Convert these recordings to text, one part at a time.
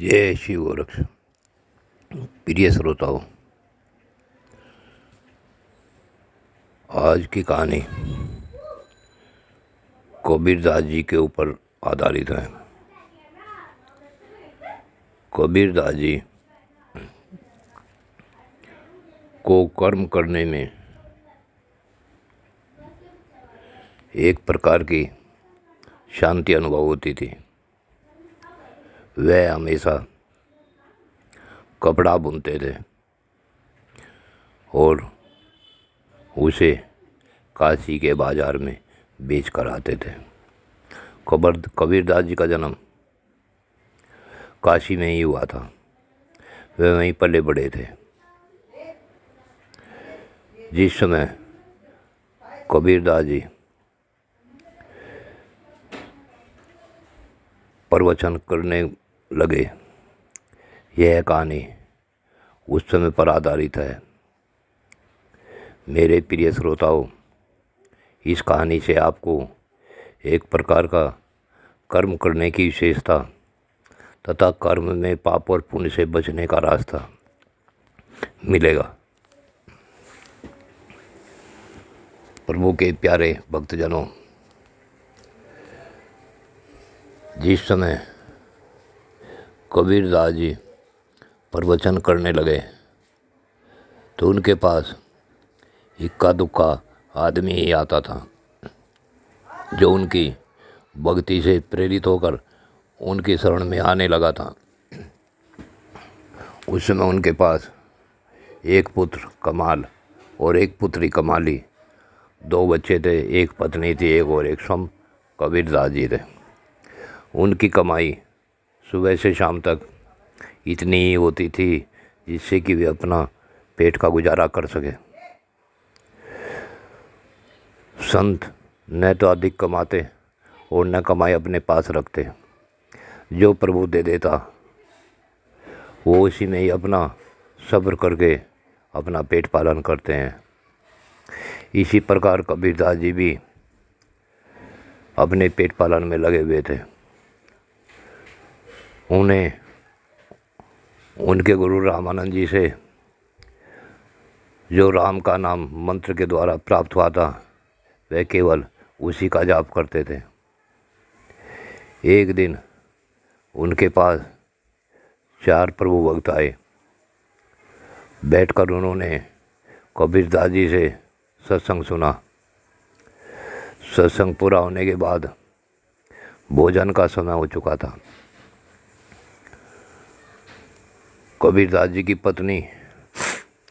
जय श्री गोरक्ष। प्रिय श्रोताओं, आज की कहानी कबीरदास जी के ऊपर आधारित है। कबीरदास जी को कर्म करने में एक प्रकार की शांति अनुभव होती थी। वह हमेशा कपड़ा बुनते थे और उसे काशी के बाज़ार में बेच कर आते थे। कबीरदास जी का जन्म काशी में ही हुआ था। वे वहीं पले बड़े थे। जिस समय कबीरदास जी प्रवचन करने लगे, यह कहानी उस समय पर आधारित है। मेरे प्रिय श्रोताओं, इस कहानी से आपको एक प्रकार का कर्म करने की विशेषता तथा कर्म में पाप और पुण्य से बचने का रास्ता मिलेगा। प्रभु के प्यारे भक्तजनों, जिस समय कबीरदास जी प्रवचन करने लगे तो उनके पास इक्का दुक्का आदमी ही आता था, जो उनकी भक्ति से प्रेरित होकर उनकी शरण में आने लगा था। उस समय उनके पास एक पुत्र कमाल और एक पुत्री कमाली, दो बच्चे थे। एक पत्नी थी, एक और एक स्वयं कबीरदास जी थे। उनकी कमाई सुबह से शाम तक इतनी ही होती थी जिससे कि वे अपना पेट का गुजारा कर सके। संत न तो अधिक कमाते और न कमाई अपने पास रखते। जो प्रभु दे देता वो उसी में ही अपना सब्र करके अपना पेट पालन करते हैं। इसी प्रकार कबीरदास जी भी अपने पेट पालन में लगे हुए थे। उन्हें उनके गुरु रामानंद जी से जो राम का नाम मंत्र के द्वारा प्राप्त हुआ था, वह केवल उसी का जाप करते थे। एक दिन उनके पास 4 प्रभु भक्त आए। बैठकर उन्होंने कबीरदास जी से सत्संग सुना। सत्संग पूरा होने के बाद भोजन का समय हो चुका था। कबीरदास जी की पत्नी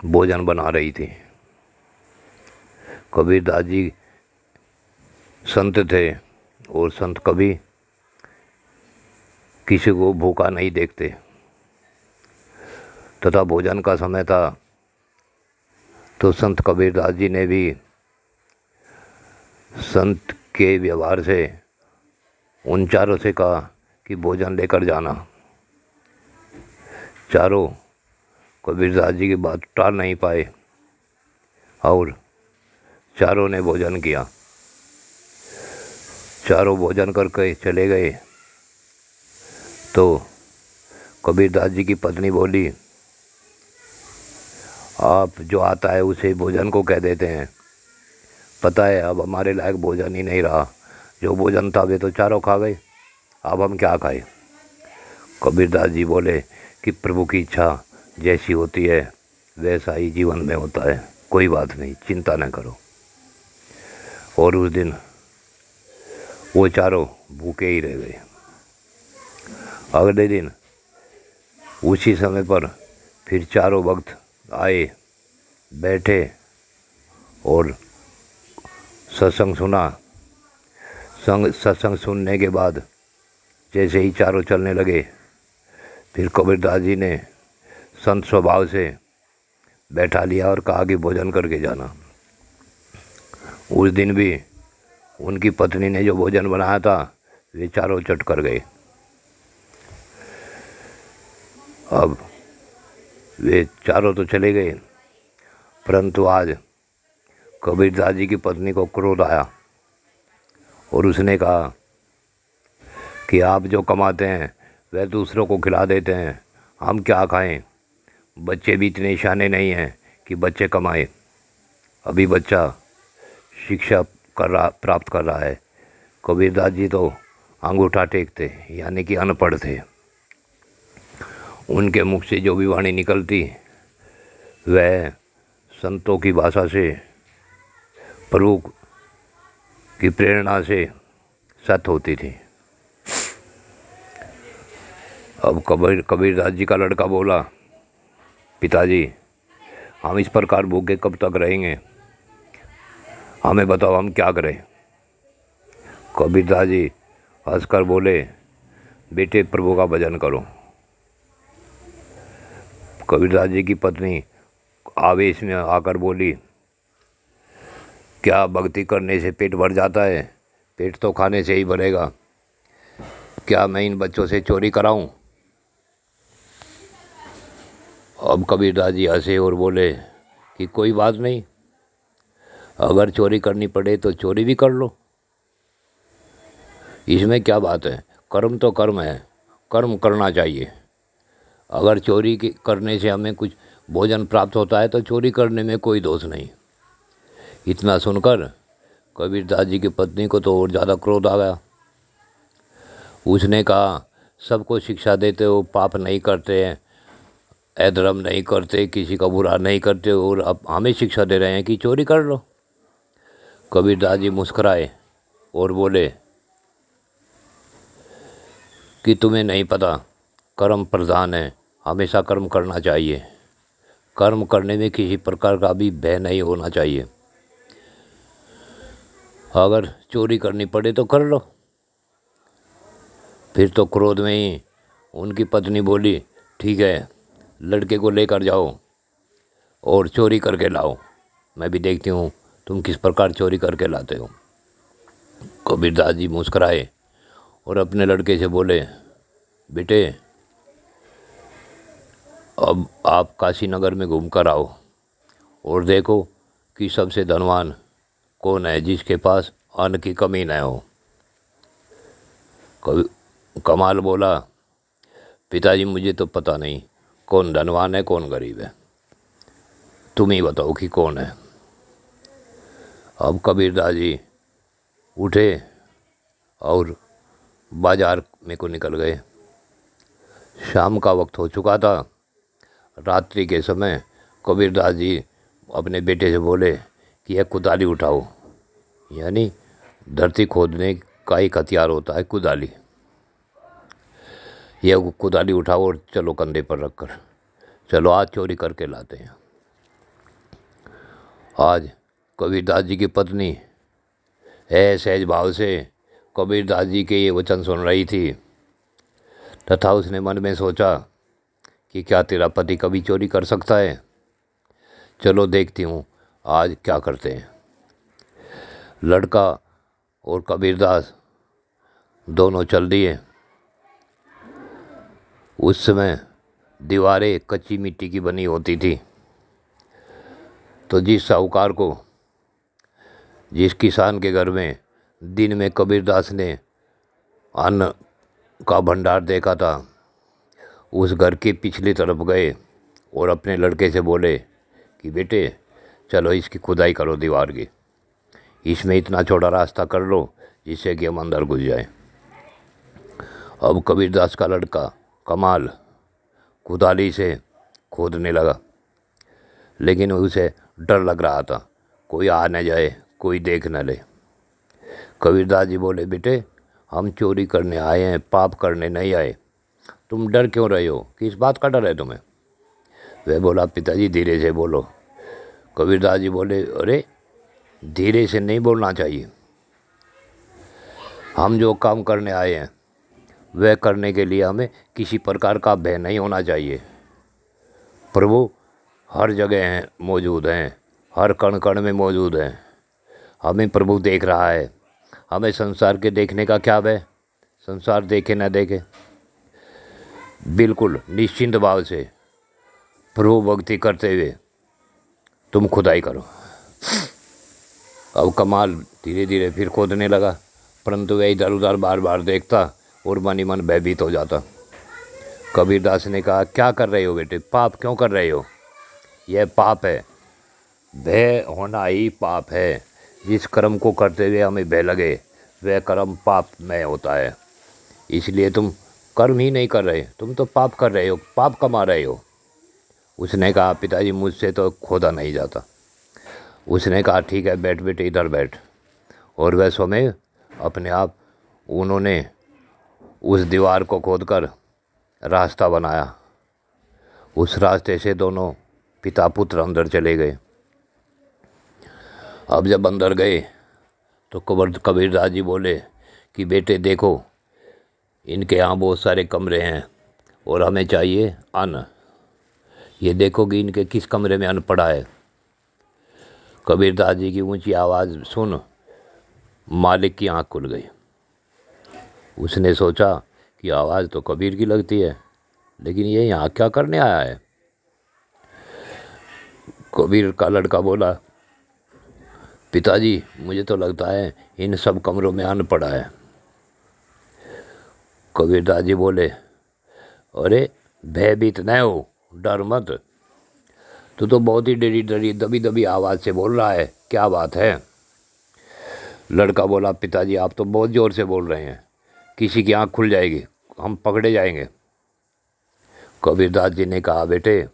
भोजन बना रही थी। कबीरदास जी संत थे और संत कभी किसी को भूखा नहीं देखते, तथा भोजन का समय था तो संत कबीरदास जी ने भी संत के व्यवहार से उन चारों से कहा कि भोजन लेकर जाना। चारों कबीरदास जी की बात टाल नहीं पाए और चारों ने भोजन किया। चारों भोजन करके चले गए तो कबीरदास जी की पत्नी बोली, आप जो आता है उसे भोजन को कह देते हैं। पता है अब हमारे लायक भोजन ही नहीं रहा। जो भोजन था वे तो चारों खा गए, अब हम क्या खाएं। कबीरदास जी बोले कि प्रभु की इच्छा जैसी होती है वैसा ही जीवन में होता है, कोई बात नहीं, चिंता न करो। और उस दिन वो चारों भूखे ही रह गए। अगले दिन उसी समय पर फिर चारों भक्त आए, बैठे और सत्संग सुना। सत्संग सुनने के बाद जैसे ही चारों चलने लगे, फिर कबीरदास जी ने संत स्वभाव से बैठा लिया और कहा कि भोजन करके जाना। उस दिन भी उनकी पत्नी ने जो भोजन बनाया था वे चारों चट कर गए। अब वे चारों तो चले गए, परंतु आज कबीरदास जी की पत्नी को क्रोध आया और उसने कहा कि आप जो कमाते हैं वह दूसरों को खिला देते हैं, हम क्या खाएं। बच्चे भी इतने शाने नहीं हैं कि बच्चे कमाएं। अभी बच्चा शिक्षा प्राप्त कर रहा है। कबीरदास जी तो अंगूठा टेकते, यानी कि अनपढ़ थे। उनके मुख से जो भी वाणी निकलती वह संतों की भाषा से, प्रभु की प्रेरणा से सत्य होती थी। अब कबीरदास जी का लड़का बोला, पिताजी हम इस प्रकार भूखे कब तक रहेंगे, हमें बताओ हम क्या करें। कबीरदास जी हंसकर बोले, बेटे प्रभु का भजन करो। कबीरदास जी की पत्नी आवेश में आकर बोली, क्या भक्ति करने से पेट भर जाता है? पेट तो खाने से ही भरेगा। क्या मैं इन बच्चों से चोरी कराऊं? अब कबीरदास जी हंसे और बोले कि कोई बात नहीं, अगर चोरी करनी पड़े तो चोरी भी कर लो, इसमें क्या बात है। कर्म तो कर्म है, कर्म करना चाहिए। अगर चोरी करने से हमें कुछ भोजन प्राप्त होता है तो चोरी करने में कोई दोष नहीं। इतना सुनकर कबीरदास जी की पत्नी को तो और ज़्यादा क्रोध आ गया। उसने कहा, सबको शिक्षा देते हो पाप नहीं करते हैं, अधर्म नहीं करते, किसी का बुरा नहीं करते, और अब हमें शिक्षा दे रहे हैं कि चोरी कर लो। कबीरदास जी मुस्कुराए और बोले कि तुम्हें नहीं पता, कर्म प्रधान है, हमेशा कर्म करना चाहिए। कर्म करने में किसी प्रकार का भी भय नहीं होना चाहिए। अगर चोरी करनी पड़े तो कर लो। फिर तो क्रोध में ही उनकी पत्नी बोली, ठीक है, लड़के को लेकर जाओ और चोरी करके लाओ, मैं भी देखती हूँ तुम किस प्रकार चोरी करके लाते हो। कबीरदास जी मुस्कुराए और अपने लड़के से बोले, बेटे अब आप काशी नगर में घूम कर आओ और देखो कि सबसे धनवान कौन है जिसके पास अन्न की कमी न हो। कमाल बोला, पिताजी मुझे तो पता नहीं कौन धनवान है कौन गरीब है, तुम ही बताओ कि कौन है। अब कबीरदास जी उठे और बाजार में को निकल गए। शाम का वक्त हो चुका था। रात्रि के समय कबीरदास जी अपने बेटे से बोले कि यह कुदाली उठाओ, यानी धरती खोदने का एक हथियार होता है कुदाली। यह कुदाली उठाओ और चलो कंधे पर रखकर, चलो आज चोरी करके लाते हैं। आज कबीरदास जी की पत्नी सहज भाव से कबीरदास जी के ये वचन सुन रही थी, तथा उसने मन में सोचा कि क्या तेरा पति कभी चोरी कर सकता है? चलो देखती हूँ आज क्या करते हैं। लड़का और कबीरदास दोनों चल दिए। उस समय दीवारें कच्ची मिट्टी की बनी होती थी, तो जिस साहूकार को, जिस किसान के घर में दिन में कबीरदास ने अन्न का भंडार देखा था, उस घर के पिछली तरफ गए और अपने लड़के से बोले कि बेटे चलो इसकी खुदाई करो दीवार की, इसमें इतना छोटा रास्ता कर लो जिससे कि हम अंदर घुस जाए। अब कबीरदास का लड़का कमाल कुदाली से खोदने लगा, लेकिन उसे डर लग रहा था, कोई आ न जाए, कोई देख न ले। कबीरदास जी बोले, बेटे हम चोरी करने आए हैं, पाप करने नहीं आए, तुम डर क्यों रहे हो, किस बात का डर है तुम्हें? वह बोला, पिताजी धीरे से बोलो। कबीरदास जी बोले, अरे धीरे से नहीं बोलना चाहिए, हम जो काम करने आए हैं वह करने के लिए हमें किसी प्रकार का भय नहीं होना चाहिए। प्रभु हर जगह हैं, मौजूद हैं, हर कण कण में मौजूद हैं, हमें प्रभु देख रहा है, हमें संसार के देखने का क्या भय, संसार देखे न देखे, बिल्कुल निश्चिंत भाव से प्रभु भक्ति करते हुए तुम खुदाई करो। अब कमाल धीरे धीरे फिर खोदने लगा, परंतु वह इधर उधर बार बार देखता और मन ही मन भयभीत हो जाता। कबीरदास ने कहा, क्या कर रहे हो बेटे, पाप क्यों कर रहे हो? यह पाप है, भय होना ही पाप है। जिस कर्म को करते हुए हमें भय लगे वह कर्म पाप में होता है। इसलिए तुम कर्म ही नहीं कर रहे, तुम तो पाप कर रहे हो, पाप कमा रहे हो। उसने कहा, पिताजी मुझसे तो खोदा नहीं जाता। उसने कहा, ठीक है बैठ बेटे, इधर बैठ। और वह समय अपने आप उन्होंने उस दीवार को खोदकर रास्ता बनाया। उस रास्ते से दोनों पिता पुत्र अंदर चले गए। अब जब अंदर गए तो कबीरदास जी बोले कि बेटे देखो, इनके यहाँ बहुत सारे कमरे हैं और हमें चाहिए अन्न। ये देखो कि इनके किस कमरे में अन्न पड़ा है। कबीरदास जी की ऊंची आवाज़ सुन मालिक की आंख खुल गई। उसने सोचा कि आवाज़ तो कबीर की लगती है, लेकिन ये यहाँ क्या करने आया है? कबीर का लड़का बोला, पिताजी मुझे तो लगता है इन सब कमरों में अन्न पड़ा है। कबीरदास जी बोले, अरे भयभीत न हो, डर मत। तू तो बहुत ही डरी डरी दबी दबी आवाज़ से बोल रहा है, क्या बात है? लड़का बोला, पिताजी आप तो बहुत ज़ोर से बोल रहे हैं, किसी की आँख खुल जाएगी, हम पकड़े जाएंगे। कबीरदास जी ने कहा, बेटे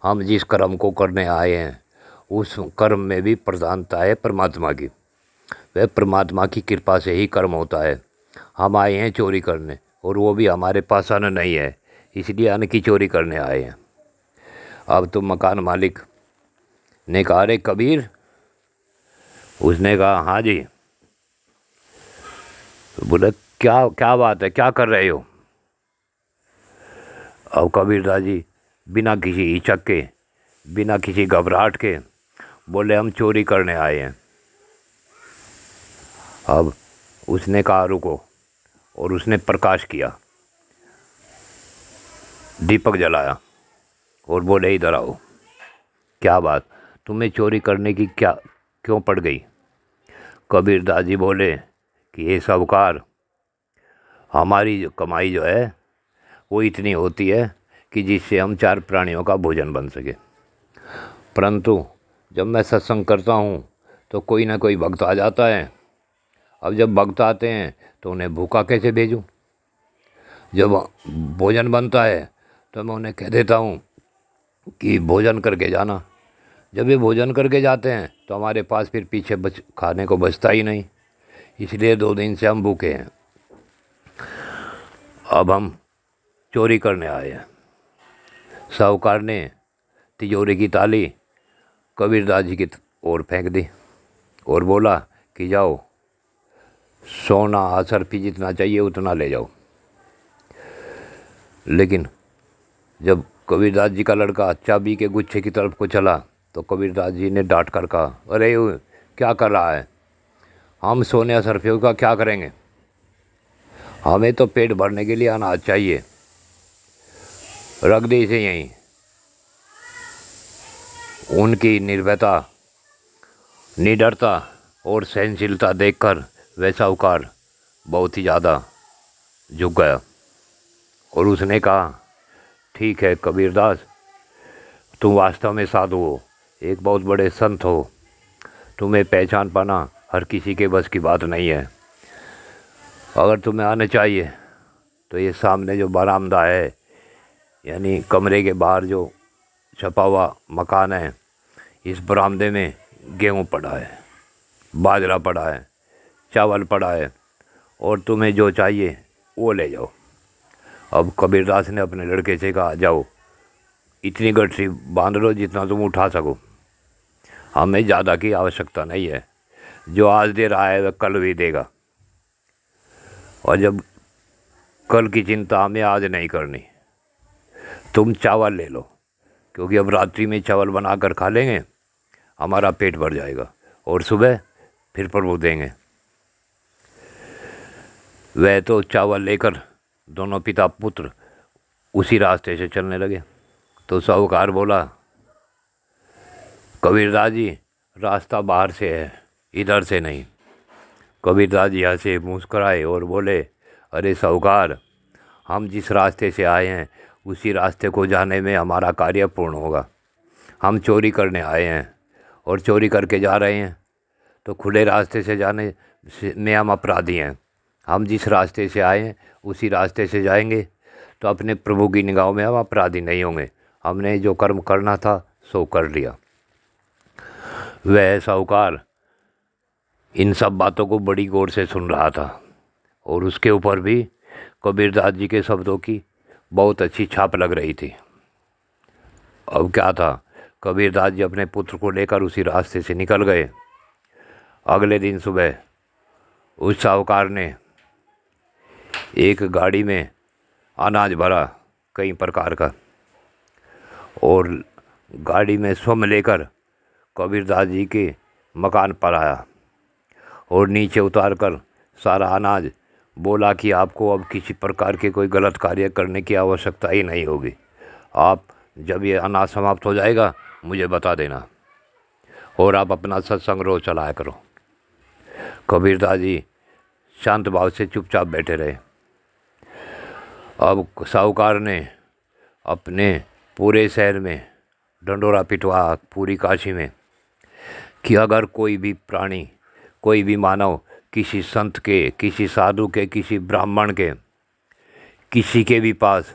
हम जिस कर्म को करने आए हैं उस कर्म में भी प्रधानता है परमात्मा की। वह परमात्मा की कृपा से ही कर्म होता है। हम आए हैं चोरी करने, और वो भी हमारे पास अन्न नहीं है, इसलिए अन्न की चोरी करने आए हैं। अब तो मकान मालिक ने कहा, अरे कबीर। उसने कहा, हाँ जी। तो बोले, क्या क्या बात है, क्या कर रहे हो? अब कबीरदास जी बिना किसी हिचक के, बिना किसी घबराहट के बोले, हम चोरी करने आए हैं। अब उसने कहा, रुको, और उसने प्रकाश किया, दीपक जलाया और बोले, इधर आओ। क्या बात, तुम्हें चोरी करने की क्या क्यों पड़ गई? कबीरदास जी बोले कि ये साहूकार, हमारी जो कमाई जो है वो इतनी होती है कि जिससे हम 4 प्राणियों का भोजन बन सके, परंतु जब मैं सत्संग करता हूँ तो कोई ना कोई भक्त आ जाता है। अब जब भक्त आते हैं तो उन्हें भूखा कैसे भेजूँ? जब भोजन बनता है तो मैं उन्हें कह देता हूँ कि भोजन करके जाना। जब ये भोजन करके जाते हैं तो हमारे पास फिर पीछे खाने को बचता ही नहीं, इसलिए 2 दिन से हम भूखे हैं। अब हम चोरी करने आए हैं। साहूकार ने तिजोरी की ताली कबीरदास जी की ओर फेंक दी और बोला कि जाओ, सोना असरफी जितना चाहिए उतना ले जाओ। लेकिन जब कबीरदास जी का लड़का चाबी के गुच्छे की तरफ को चला तो कबीरदास जी ने डांट कर कहा, अरे क्या कर रहा है? हम सोने असरफियों का क्या करेंगे? हमें तो पेट भरने के लिए अनाज चाहिए, रख दे इसे यहीं। उनकी निर्भयता, निडरता और सहनशीलता देखकर वह साहूकार बहुत ही ज़्यादा झुक गया और उसने कहा, ठीक है कबीरदास, तुम वास्तव में साधु हो, एक बहुत बड़े संत हो, तुम्हें पहचान पाना हर किसी के बस की बात नहीं है। अगर तुम्हें आना चाहिए तो ये सामने जो बरामदा है, यानी कमरे के बाहर जो छपा हुआ मकान है, इस बरामदे में गेहूँ पड़ा है, बाजरा पड़ा है, चावल पड़ा है, और तुम्हें जो चाहिए वो ले जाओ। अब कबीरदास ने अपने लड़के से कहा, जाओ इतनी गठरी बांध लो जितना तुम उठा सको, हमें ज़्यादा की आवश्यकता नहीं है। जो आज दे रहा है वह कल भी देगा, और जब कल की चिंता हमें आज नहीं करनी। तुम चावल ले लो, क्योंकि अब रात्रि में चावल बना कर खा लेंगे, हमारा पेट भर जाएगा, और सुबह फिर प्रभु देंगे। वह तो चावल लेकर दोनों पिता पुत्र उसी रास्ते से चलने लगे। तो साहूकार बोला, कबीरदास जी रास्ता बाहर से है, इधर से नहीं। कबीरदास जी हंसे, मुस्कराए और बोले, अरे साहूकार, हम जिस रास्ते से आए हैं उसी रास्ते को जाने में हमारा कार्य पूर्ण होगा। हम चोरी करने आए हैं और चोरी करके जा रहे हैं तो खुले रास्ते से जाने में हम अपराधी हैं। हम जिस रास्ते से आए हैं उसी रास्ते से जाएंगे तो अपने प्रभु की निगाहों में हम अपराधी नहीं होंगे। हमने जो कर्म करना था सो कर लिया। वह साहूकार इन सब बातों को बड़ी गौर से सुन रहा था और उसके ऊपर भी कबीरदास जी के शब्दों की बहुत अच्छी छाप लग रही थी। अब क्या था, कबीरदास जी अपने पुत्र को लेकर उसी रास्ते से निकल गए। अगले दिन सुबह उस साहूकार ने एक गाड़ी में अनाज भरा कई प्रकार का और गाड़ी में स्वयं लेकर कबीरदास जी के मकान पर आया और नीचे उतार कर सारा अनाज बोला कि आपको अब किसी प्रकार के कोई गलत कार्य करने की आवश्यकता ही नहीं होगी। आप जब ये अनाज समाप्त हो जाएगा मुझे बता देना और आप अपना सत्संग रोज चलाया करो। कबीरदास जी शांत भाव से चुपचाप बैठे रहे। अब साहूकार ने अपने पूरे शहर में ढंढोरा पिटवा पूरी काशी में कि अगर कोई भी प्राणी, कोई भी मानव किसी संत के, किसी साधु के, किसी ब्राह्मण के, किसी के भी पास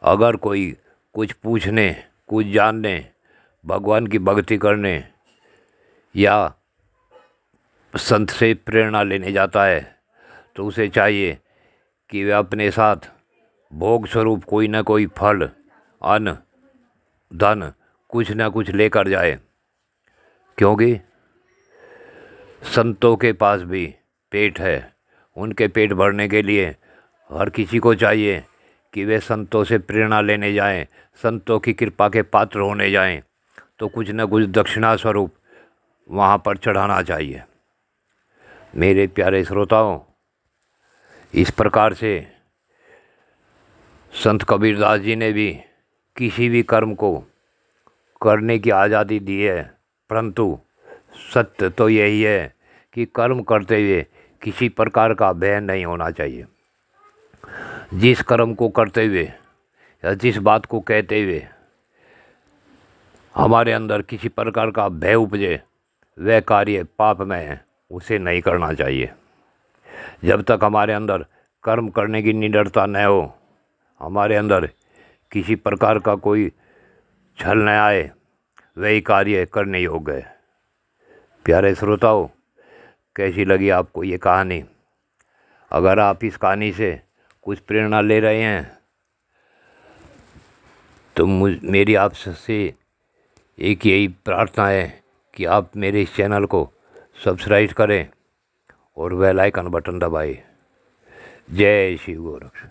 अगर कोई कुछ पूछने, कुछ जानने, भगवान की भक्ति करने या संत से प्रेरणा लेने जाता है तो उसे चाहिए कि वह अपने साथ भोग स्वरूप कोई ना कोई फल, अन्न, धन कुछ ना कुछ लेकर जाए, क्योंकि संतों के पास भी पेट है। उनके पेट भरने के लिए हर किसी को चाहिए कि वे संतों से प्रेरणा लेने जाएं, संतों की कृपा के पात्र होने जाएं, तो कुछ न कुछ दक्षिणा स्वरूप वहाँ पर चढ़ाना चाहिए। मेरे प्यारे श्रोताओं, इस प्रकार से संत कबीरदास जी ने भी किसी भी कर्म को करने की आज़ादी दी है, परंतु सत्य तो यही है कि कर्म करते हुए किसी प्रकार का भय नहीं होना चाहिए। जिस कर्म को करते हुए या जिस बात को कहते हुए हमारे अंदर किसी प्रकार का भय उपजे, वह कार्य पापमय है, उसे नहीं करना चाहिए। जब तक हमारे अंदर कर्म करने की निडरता न हो, हमारे अंदर किसी प्रकार का कोई छल न आए, वही कार्य करने योग्य है। प्यारे श्रोताओं, कैसी लगी आपको ये कहानी? अगर आप इस कहानी से कुछ प्रेरणा ले रहे हैं तो मेरी आपसे एक यही प्रार्थना है कि आप मेरे इस चैनल को सब्सक्राइब करें और बेल आइकन बटन दबाएं। जय श्री गोरक्ष।